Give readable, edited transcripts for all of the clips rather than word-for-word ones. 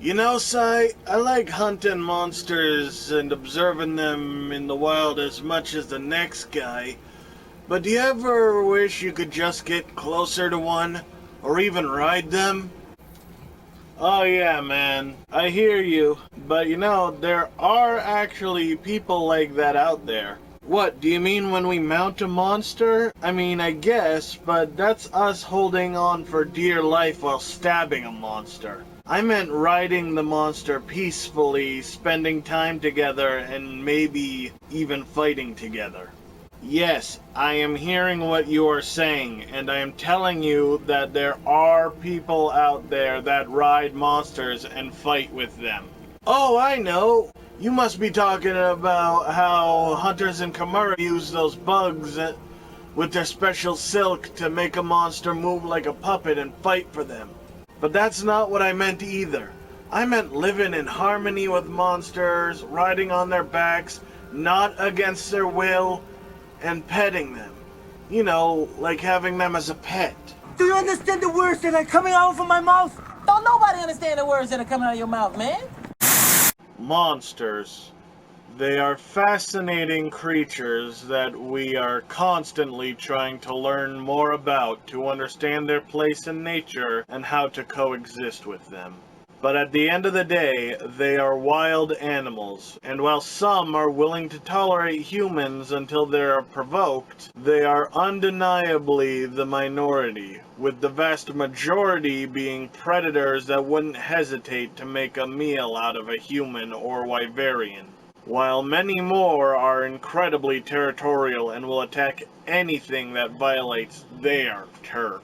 You know, Sai, I like hunting monsters and observing them in the wild as much as the next guy, but do you ever wish you could just get closer to one? Or even ride them? Oh yeah, man, I hear you, but there are actually people like that out there. What, do you mean when we mount a monster? I mean, I guess, but that's us holding on for dear life while stabbing a monster. I meant riding the monster peacefully, spending time together, and maybe even fighting together. Yes, I am hearing what you are saying, and I am telling you that there are people out there that ride monsters and fight with them. Oh, I know! You must be talking about how hunters in Kamura use those bugs with their special silk to make a monster move like a puppet and fight for them. But that's not what I meant either. I meant living in harmony with monsters, riding on their backs, not against their will, and petting them. You know, like having them as a pet. Do you understand the words that are coming out of my mouth? Don't nobody understand the words that are coming out of your mouth, man. Monsters. They are fascinating creatures that we are constantly trying to learn more about to understand their place in nature and how to coexist with them. But at the end of the day, they are wild animals, and while some are willing to tolerate humans until they are provoked, they are undeniably the minority, with the vast majority being predators that wouldn't hesitate to make a meal out of a human or wyverian, while many more are incredibly territorial and will attack anything that violates their turf.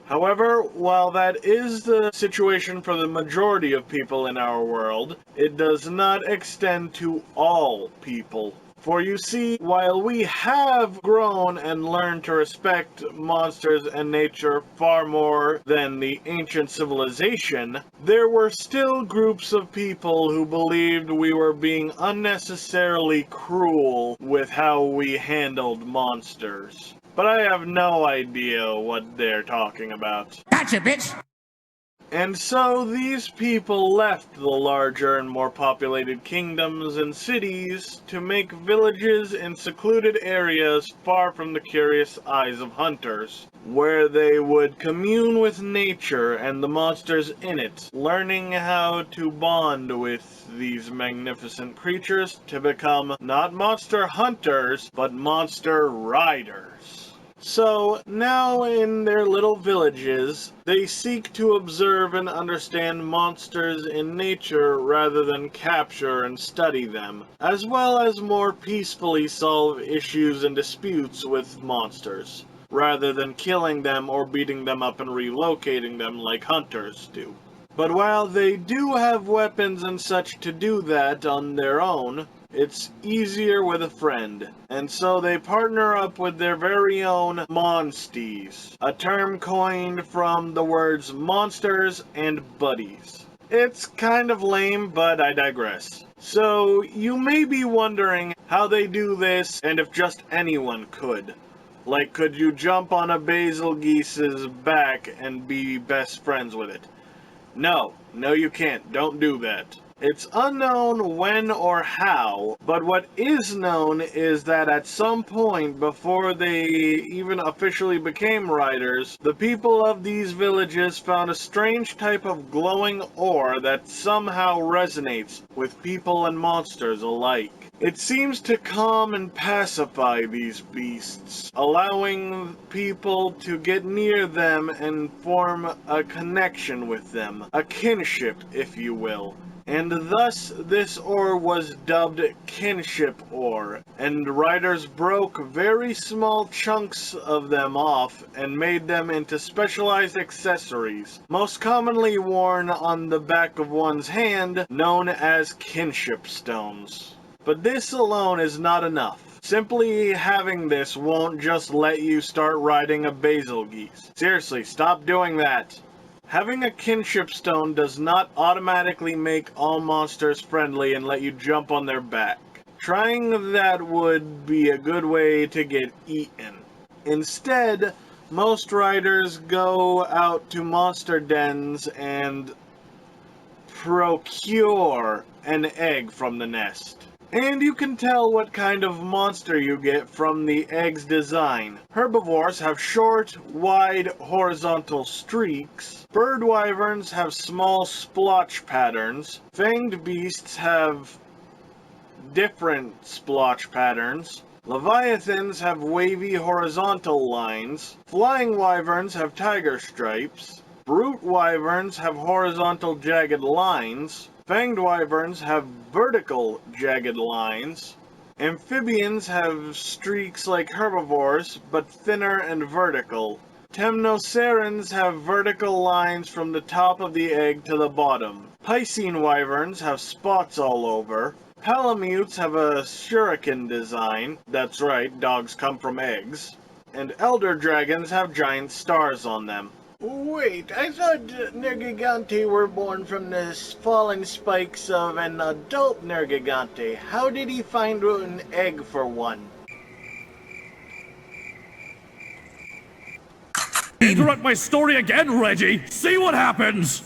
However, while that is the situation for the majority of people in our world, it does not extend to all people. For you see, while we have grown and learned to respect monsters and nature far more than the ancient civilization, there were still groups of people who believed we were being unnecessarily cruel with how we handled monsters. But I have no idea what they're talking about. Gotcha, bitch! And so these people left the larger and more populated kingdoms and cities to make villages in secluded areas far from the curious eyes of hunters, where they would commune with nature and the monsters in it, learning how to bond with these magnificent creatures to become not monster hunters, but monster riders. So, now in their little villages, they seek to observe and understand monsters in nature rather than capture and study them, as well as more peacefully solve issues and disputes with monsters, rather than killing them or beating them up and relocating them like hunters do. But while they do have weapons and such to do that on their own, it's easier with a friend, and so they partner up with their very own monsties, a term coined from the words monsters and buddies. It's kind of lame, but I digress. So, you may be wondering how they do this and if just anyone could. Like, could you jump on a basil geese's back and be best friends with it? No, you can't. Don't do that. It's unknown when or how, but what is known is that at some point before they even officially became riders, the people of these villages found a strange type of glowing ore that somehow resonates with people and monsters alike. It seems to calm and pacify these beasts, allowing people to get near them and form a connection with them, a kinship, if you will. And thus this ore was dubbed kinship ore, and riders broke very small chunks of them off and made them into specialized accessories, most commonly worn on the back of one's hand, known as kinship stones. But this alone is not enough. Simply having this won't just let you start riding a basil geese. Seriously, stop doing that. Having a kinship stone does not automatically make all monsters friendly and let you jump on their back. Trying that would be a good way to get eaten. Instead, most riders go out to monster dens and procure an egg from the nest. And you can tell what kind of monster you get from the egg's design. Herbivores have short, wide, horizontal streaks. Bird wyverns have small splotch patterns. Fanged beasts have different splotch patterns. Leviathans have wavy horizontal lines. Flying wyverns have tiger stripes. Brute wyverns have horizontal jagged lines. Fanged wyverns have vertical jagged lines. Amphibians have streaks like herbivores, but thinner and vertical. Temnocerans have vertical lines from the top of the egg to the bottom. Piscine wyverns have spots all over. Palamutes have a shuriken design. That's right, dogs come from eggs. And elder dragons have giant stars on them. Wait, I thought Nergigante were born from the fallen spikes of an adult Nergigante. How did he find an egg for one? Interrupt my story again, Reggie! See what happens!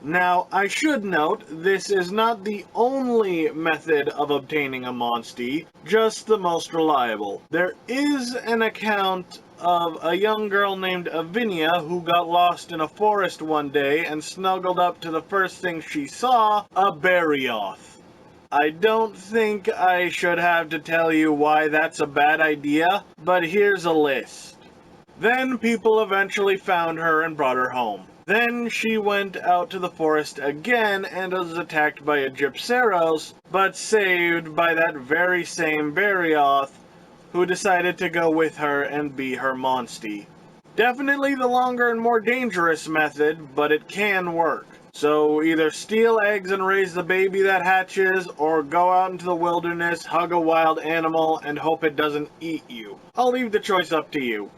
Now, I should note, this is not the only method of obtaining a Monstie, just the most reliable. There is an account of a young girl named Avinia who got lost in a forest one day and snuggled up to the first thing she saw, a Barioth. I don't think I should have to tell you why that's a bad idea, but here's a list. Then people eventually found her and brought her home. Then she went out to the forest again and was attacked by a Gypceros, but saved by that very same Barioth, who decided to go with her and be her Monstie. Definitely the longer and more dangerous method, but it can work. So either steal eggs and raise the baby that hatches, or go out into the wilderness, hug a wild animal, and hope it doesn't eat you. I'll leave the choice up to you.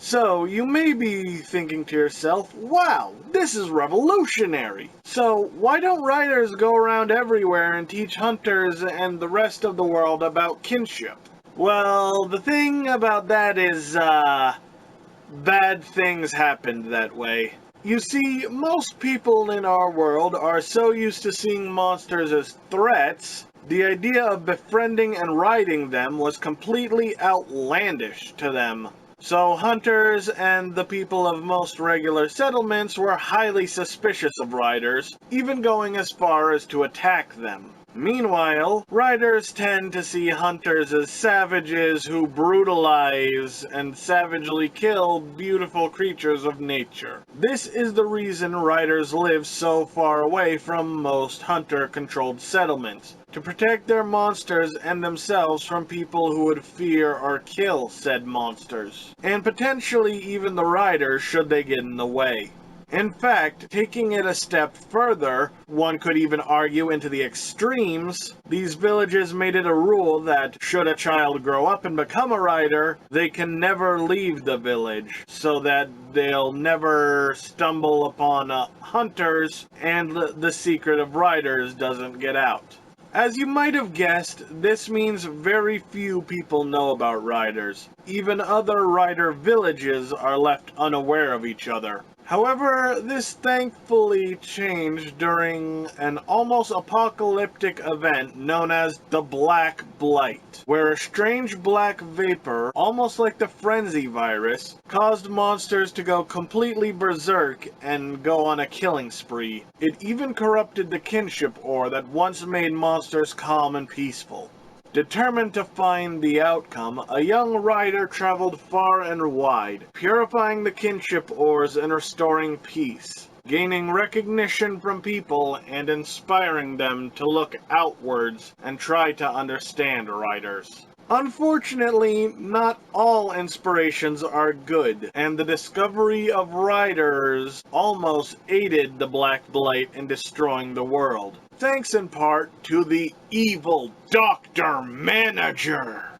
So, you may be thinking to yourself, wow, this is revolutionary. So, why don't writers go around everywhere and teach hunters and the rest of the world about kinship? Well, the thing about that is, bad things happened that way. You see, most people in our world are so used to seeing monsters as threats, the idea of befriending and riding them was completely outlandish to them. So hunters and the people of most regular settlements were highly suspicious of riders, even going as far as to attack them. Meanwhile, riders tend to see hunters as savages who brutalize and savagely kill beautiful creatures of nature. This is the reason riders live so far away from most hunter-controlled settlements, to protect their monsters and themselves from people who would fear or kill said monsters, and potentially even the riders should they get in the way. In fact, taking it a step further, one could even argue into the extremes, these villages made it a rule that should a child grow up and become a rider, they can never leave the village, so that they'll never stumble upon hunters and the secret of riders doesn't get out. As you might have guessed, this means very few people know about riders. Even other rider villages are left unaware of each other. However, this thankfully changed during an almost apocalyptic event known as the Black Blight, where a strange black vapor, almost like the Frenzy virus, caused monsters to go completely berserk and go on a killing spree. It even corrupted the kinship ore that once made monsters calm and peaceful. Determined to find the outcome, a young rider traveled far and wide, purifying the kinship ores and restoring peace, gaining recognition from people and inspiring them to look outwards and try to understand riders. Unfortunately, not all inspirations are good, and the discovery of riders almost aided the Black Blight in destroying the world, thanks in part to the evil Dr. Manalger.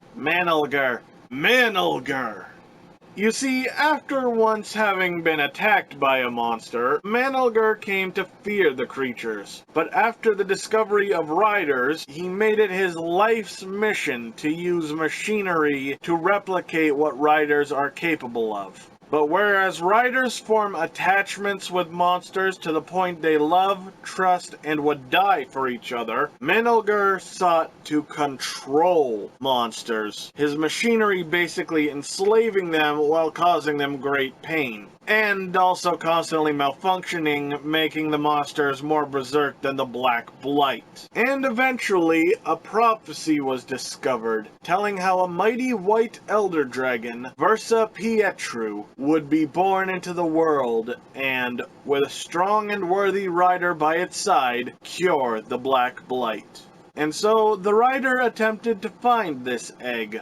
You see, after once having been attacked by a monster, Manalger came to fear the creatures. But after the discovery of riders, he made it his life's mission to use machinery to replicate what riders are capable of. But whereas riders form attachments with monsters to the point they love, trust, and would die for each other, Menelger sought to control monsters, his machinery basically enslaving them while causing them great pain. And also constantly malfunctioning, making the monsters more berserk than the Black Blight. And eventually, a prophecy was discovered, telling how a mighty white elder dragon, Versa Pietru, would be born into the world, and, with a strong and worthy rider by its side, cure the Black Blight. And so, the rider attempted to find this egg,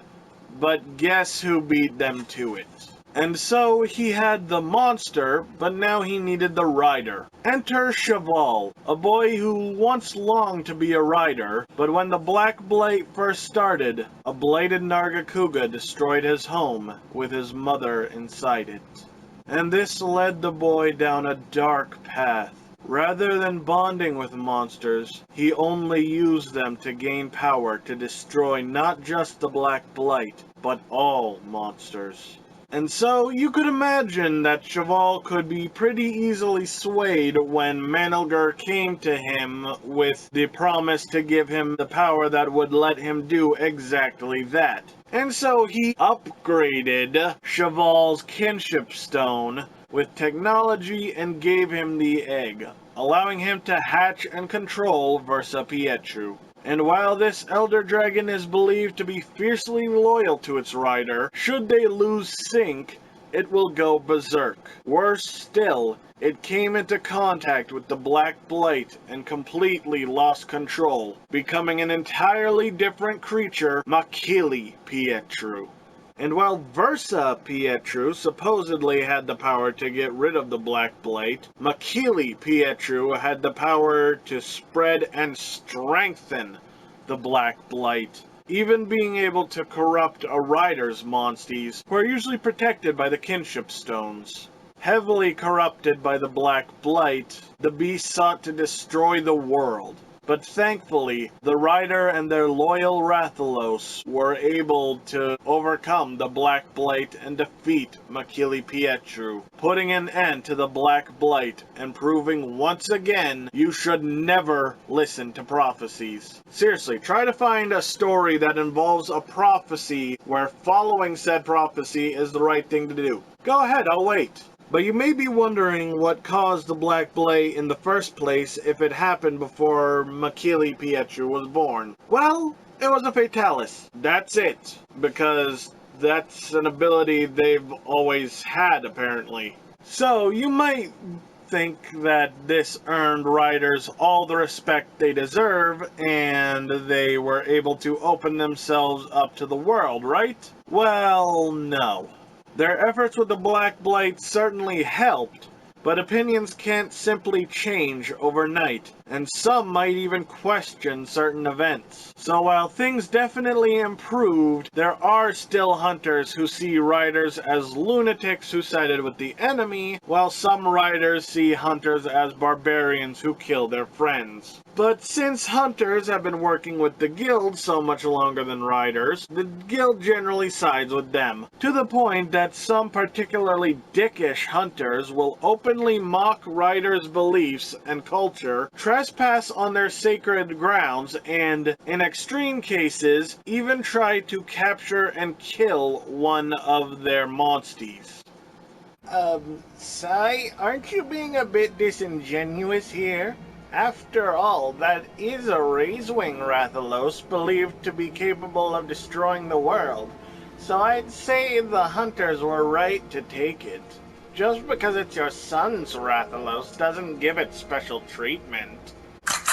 but guess who beat them to it? And so he had the monster, but now he needed the rider. Enter Cheval, a boy who once longed to be a rider, but when the Black Blight first started, a blighted Nargacuga destroyed his home, with his mother inside it. And this led the boy down a dark path. Rather than bonding with monsters, he only used them to gain power to destroy not just the Black Blight, but all monsters. And so, you could imagine that Cheval could be pretty easily swayed when Menelger came to him with the promise to give him the power that would let him do exactly that. And so he upgraded Cheval's kinship stone with technology and gave him the egg, allowing him to hatch and control Versa Pietru. And while this elder dragon is believed to be fiercely loyal to its rider, should they lose sync, it will go berserk. Worse still, it came into contact with the Black Blight and completely lost control, becoming an entirely different creature, Makili Pietru. And while Versa Pietru supposedly had the power to get rid of the Black Blight, Makili Pietru had the power to spread and strengthen the Black Blight, even being able to corrupt a rider's monsties, who are usually protected by the kinship stones. Heavily corrupted by the Black Blight, the beast sought to destroy the world. But thankfully, the rider and their loyal Rathalos were able to overcome the Black Blight and defeat Makili Pietru, putting an end to the Black Blight and proving once again you should never listen to prophecies. Seriously, try to find a story that involves a prophecy where following said prophecy is the right thing to do. Go ahead, I'll wait. But you may be wondering what caused the Black Blight in the first place if it happened before Makili Pietru was born. Well, it was a Fatalis. That's it. Because that's an ability they've always had, apparently. So, you might think that this earned riders all the respect they deserve, and they were able to open themselves up to the world, right? Well, no. Their efforts with the Black Blight certainly helped, but opinions can't simply change overnight, and some might even question certain events. So while things definitely improved, there are still hunters who see riders as lunatics who sided with the enemy, while some riders see hunters as barbarians who kill their friends. But since hunters have been working with the guild so much longer than riders, the guild generally sides with them, to the point that some particularly dickish hunters will openly mock riders' beliefs and culture, trespass on their sacred grounds, and, in extreme cases, even try to capture and kill one of their monsties. Sai, aren't you being a bit disingenuous here? After all, that is a Razewing Rathalos believed to be capable of destroying the world, so I'd say the hunters were right to take it. Just because it's your son's Rathalos doesn't give it special treatment.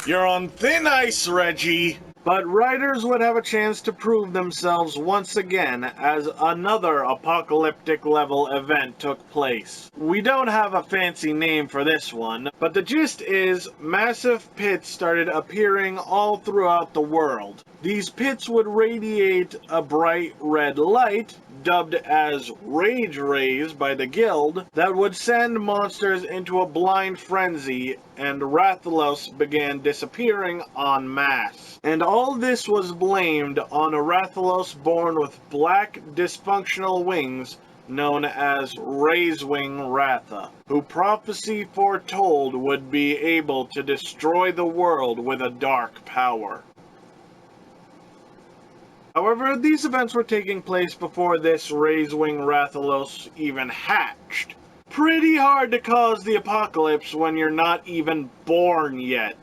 You're on thin ice, Reggie! But riders would have a chance to prove themselves once again as another apocalyptic level event took place. We don't have a fancy name for this one, but the gist is massive pits started appearing all throughout the world. These pits would radiate a bright red light, dubbed as Rage Rays by the guild, that would send monsters into a blind frenzy, and Rathalos began disappearing en masse. And all this was blamed on a Rathalos born with black, dysfunctional wings known as Raisewing Ratha, who prophecy foretold would be able to destroy the world with a dark power. However, these events were taking place before this Raisewing Rathalos even hatched. Pretty hard to cause the apocalypse when you're not even born yet.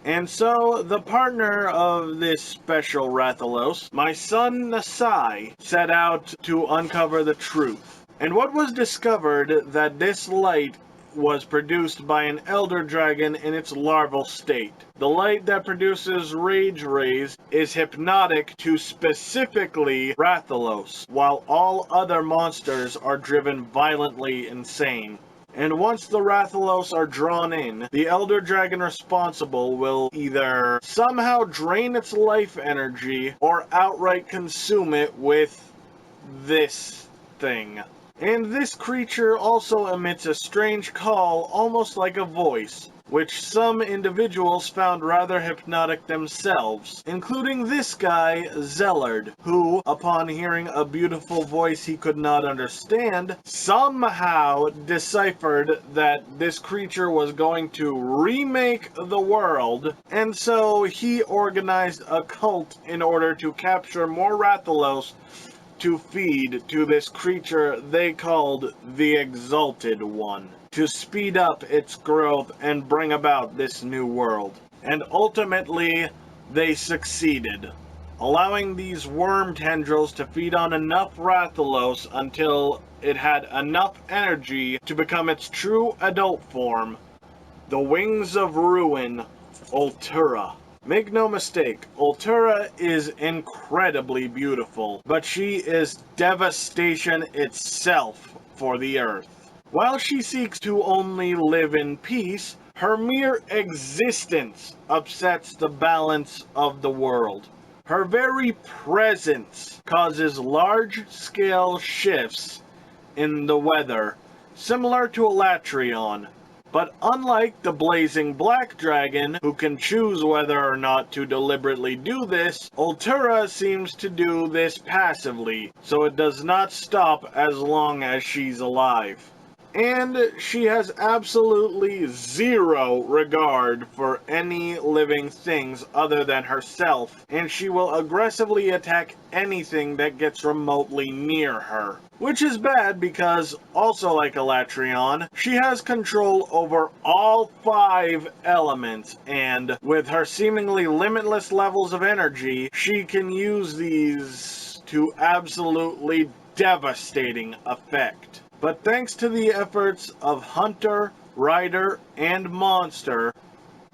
And so, the partner of this special Rathalos, my son Nasai, set out to uncover the truth. And what was discovered that this light was produced by an elder dragon in its larval state. The light that produces rage rays is hypnotic to specifically Rathalos, while all other monsters are driven violently insane. And once the Rathalos are drawn in, the Elder Dragon responsible will either somehow drain its life energy or outright consume it with this thing. And this creature also emits a strange call, almost like a voice, which some individuals found rather hypnotic themselves, including this guy, Zellard, who, upon hearing a beautiful voice he could not understand, somehow deciphered that this creature was going to remake the world, and so he organized a cult in order to capture more Rathalos to feed to this creature they called the Exalted One, to speed up its growth and bring about this new world. And ultimately, they succeeded, allowing these worm tendrils to feed on enough Rathalos until it had enough energy to become its true adult form, the Wings of Ruin, Ultura. Make no mistake, Ultura is incredibly beautiful, but she is devastation itself for the Earth. While she seeks to only live in peace, her mere existence upsets the balance of the world. Her very presence causes large-scale shifts in the weather, similar to Alatreon. But unlike the Blazing Black Dragon, who can choose whether or not to deliberately do this, Ultura seems to do this passively, so it does not stop as long as she's alive. And she has absolutely zero regard for any living things other than herself, and she will aggressively attack anything that gets remotely near her. Which is bad because, also like Alatreon, she has control over all 5 elements, and with her seemingly limitless levels of energy, she can use these to absolutely devastating effect. But thanks to the efforts of Hunter, Rider, and Monster,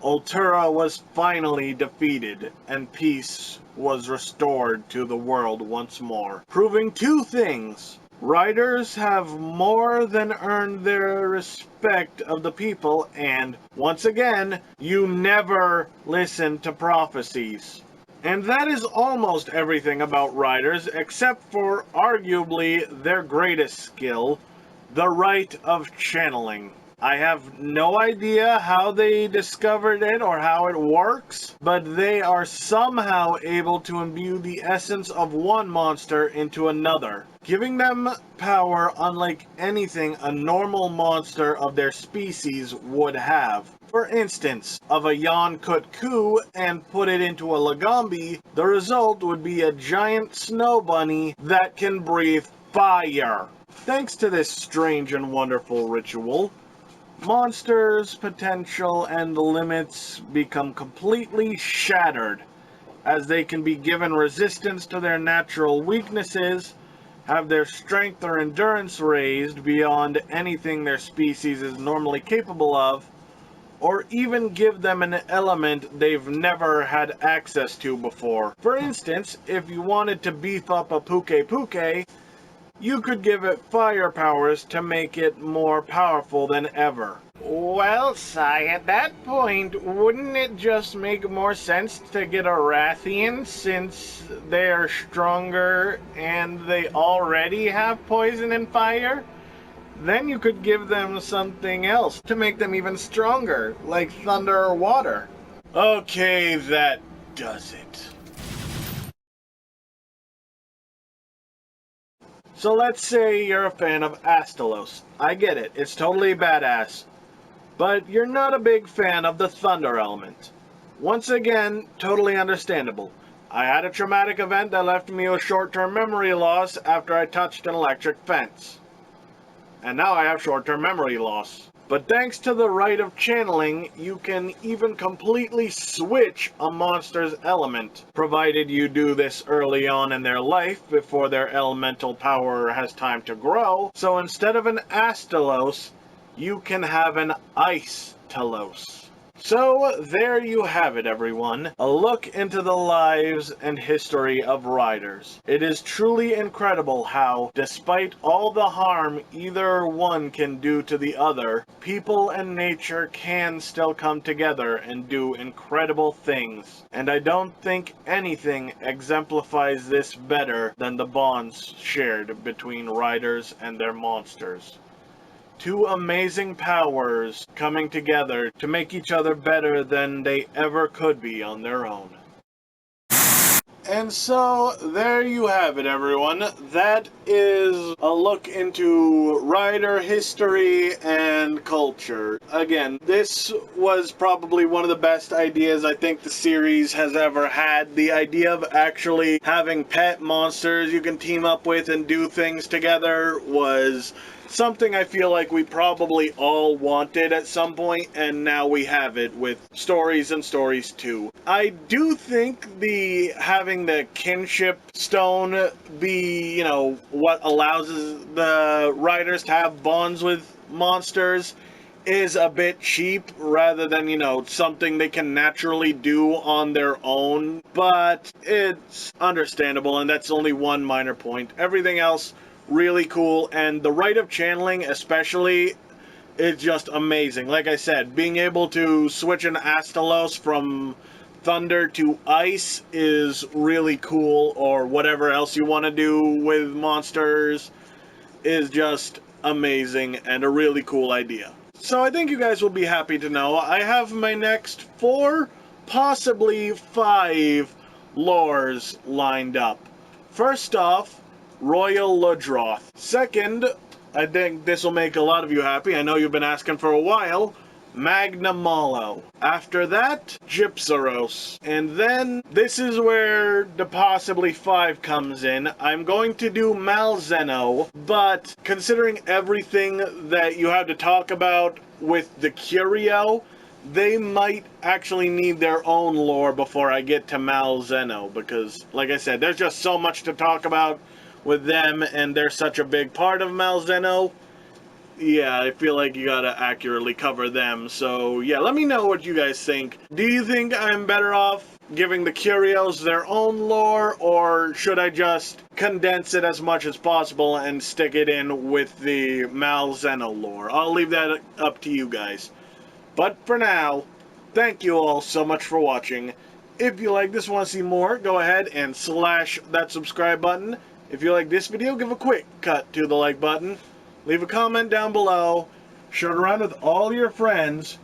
Ultura was finally defeated, and peace was restored to the world once more, proving 2 things. Riders have more than earned their respect of the people, and, once again, you never listen to prophecies. And that is almost everything about Riders, except for arguably their greatest skill, the right of channeling. I have no idea how they discovered it or how it works, but they are somehow able to imbue the essence of one monster into another, giving them power unlike anything a normal monster of their species would have. For instance, of a Yonkut Ku and put it into a Lagombi, the result would be a giant snow bunny that can breathe fire. Thanks to this strange and wonderful ritual, monsters' potential and limits become completely shattered, as they can be given resistance to their natural weaknesses, have their strength or endurance raised beyond anything their species is normally capable of, or even give them an element they've never had access to before. For instance, if you wanted to beef up a Puke Puke, you could give it fire powers to make it more powerful than ever. Well, Sai, at that point, wouldn't it just make more sense to get a Rathian since they're stronger and they already have poison and fire? Then you could give them something else to make them even stronger, like thunder or water. Okay, that does it. So let's say you're a fan of Astalos. I get it, it's totally badass. But you're not a big fan of the thunder element. Once again, totally understandable. I had a traumatic event that left me with short-term memory loss after I touched an electric fence. And now I have short-term memory loss. But thanks to the rite of channeling, you can even completely switch a monster's element, provided you do this early on in their life before their elemental power has time to grow. So instead of an Astalos, you can have an Ice Talos. So there you have it, everyone. A look into the lives and history of riders. It is truly incredible how, despite all the harm either one can do to the other, people and nature can still come together and do incredible things. And I don't think anything exemplifies this better than the bonds shared between riders and their monsters. Two amazing powers coming together to make each other better than they ever could be on their own. And so, there you have it, everyone. That is a look into rider history and culture. Again, this was probably one of the best ideas I think the series has ever had. The idea of actually having pet monsters you can team up with and do things together was something I feel like we probably all wanted at some point, and now we have it with Stories and Stories 2. I do think having the kinship stone be, what allows the riders to have bonds with monsters is a bit cheap rather than, something they can naturally do on their own. But it's understandable, and that's only one minor point. Everything else really cool, and the rite of channeling especially is just amazing. Like I said, being able to switch an Astalos from thunder to ice is really cool, or whatever else you want to do with monsters is just amazing and a really cool idea. So I think you guys will be happy to know I have my next 4, possibly 5 lores lined up. First off, Royal Ludroth. Second, I think this will make a lot of you happy, I know you've been asking for a while, Magna Malo. After that, Gypsaros. And then, this is where the possibly 5 comes in. I'm going to do Malzeno, but considering everything that you have to talk about with the Curio, they might actually need their own lore before I get to Malzeno, because, like I said, there's just so much to talk about with them, and they're such a big part of Malzeno. Yeah, I feel like you gotta accurately cover them. So yeah, let me know what you guys think. Do you think I'm better off giving the Curios their own lore, or should I just condense it as much as possible and stick it in with the Malzeno lore? I'll leave that up to you guys. But for now, thank you all so much for watching. If you like this and want to see more, go ahead and slash that subscribe button. If you like this video, give a quick cut to the like button. Leave a comment down below. Share it around with all your friends.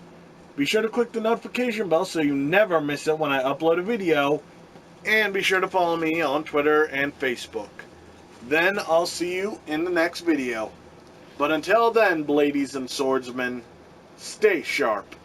Be sure to click the notification bell so you never miss it when I upload a video. And be sure to follow me on Twitter and Facebook. Then I'll see you in the next video. But until then, ladies and swordsmen, stay sharp.